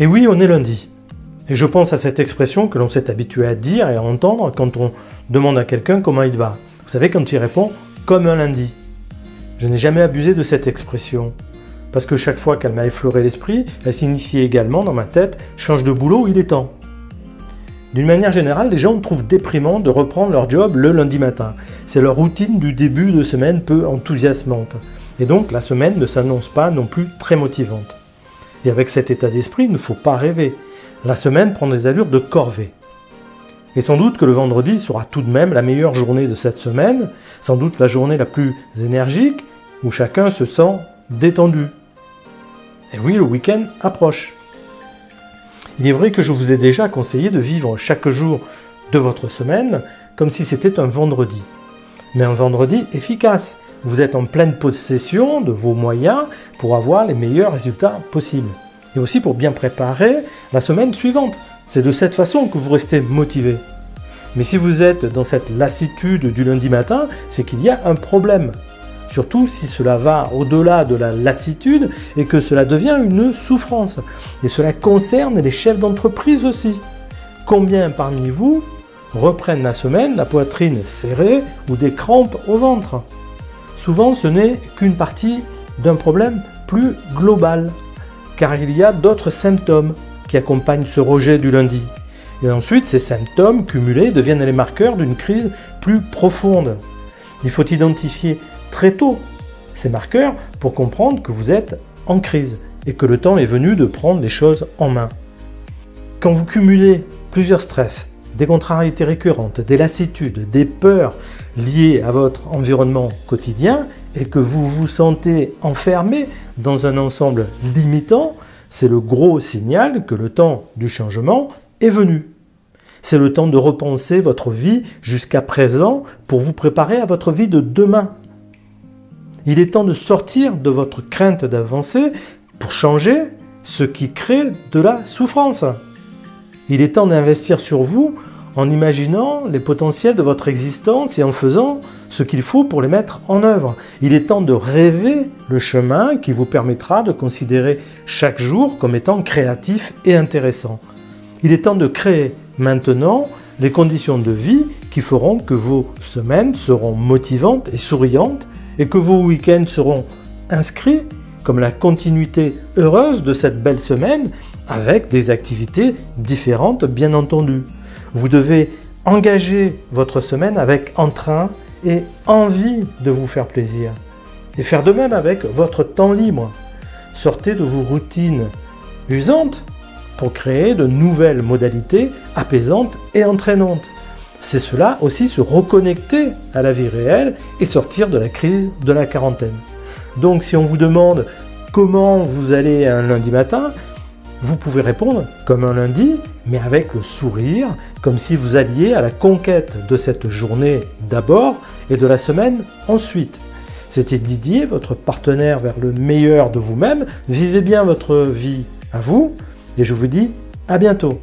Et oui, on est lundi. Et je pense à cette expression que l'on s'est habitué à dire et à entendre quand on demande à quelqu'un comment il va. Vous savez, quand il répond « comme un lundi ». Je n'ai jamais abusé de cette expression, parce que chaque fois qu'elle m'a effleuré l'esprit, elle signifiait également dans ma tête « change de boulot, il est temps ». D'une manière générale, les gens trouvent déprimant de reprendre leur job le lundi matin. C'est leur routine du début de semaine peu enthousiasmante. Et donc, la semaine ne s'annonce pas non plus très motivante. Et avec cet état d'esprit, il ne faut pas rêver. La semaine prend des allures de corvée. Et sans doute que le vendredi sera tout de même la meilleure journée de cette semaine, sans doute la journée la plus énergique, où chacun se sent détendu. Et oui, le week-end approche. Il est vrai que je vous ai déjà conseillé de vivre chaque jour de votre semaine comme si c'était un vendredi. Mais un vendredi efficace. Vous êtes en pleine possession de vos moyens pour avoir les meilleurs résultats possibles. Et aussi pour bien préparer la semaine suivante. C'est de cette façon que vous restez motivé. Mais si vous êtes dans cette lassitude du lundi matin, c'est qu'il y a un problème. Surtout si cela va au-delà de la lassitude et que cela devient une souffrance. Et cela concerne les chefs d'entreprise aussi. Combien parmi vous reprennent la semaine la poitrine serrée ou des crampes au ventre ? Souvent, ce n'est qu'une partie d'un problème plus global, car il y a d'autres symptômes qui accompagnent ce rejet du lundi. Et ensuite, ces symptômes cumulés deviennent les marqueurs d'une crise plus profonde. Il faut identifier très tôt ces marqueurs pour comprendre que vous êtes en crise et que le temps est venu de prendre les choses en main. Quand vous cumulez plusieurs stress, des contrariétés récurrentes, des lassitudes, des peurs liées à votre environnement quotidien et que vous vous sentez enfermé dans un ensemble limitant, c'est le gros signal que le temps du changement est venu. C'est le temps de repenser votre vie jusqu'à présent pour vous préparer à votre vie de demain. Il est temps de sortir de votre crainte d'avancer pour changer ce qui crée de la souffrance. Il est temps d'investir sur vous en imaginant les potentiels de votre existence et en faisant ce qu'il faut pour les mettre en œuvre. Il est temps de rêver le chemin qui vous permettra de considérer chaque jour comme étant créatif et intéressant. Il est temps de créer maintenant les conditions de vie qui feront que vos semaines seront motivantes et souriantes et que vos week-ends seront inscrits comme la continuité heureuse de cette belle semaine avec des activités différentes bien entendu. Vous devez engager votre semaine avec entrain et envie de vous faire plaisir. Et faire de même avec votre temps libre. Sortez de vos routines usantes pour créer de nouvelles modalités apaisantes et entraînantes. C'est cela aussi se reconnecter à la vie réelle et sortir de la crise de la quarantaine. Donc si on vous demande comment vous allez un lundi matin, vous pouvez répondre comme un lundi, mais avec le sourire, comme si vous alliez à la conquête de cette journée d'abord et de la semaine ensuite. C'était Didier, votre partenaire vers le meilleur de vous-même. Vivez bien votre vie à vous et je vous dis à bientôt.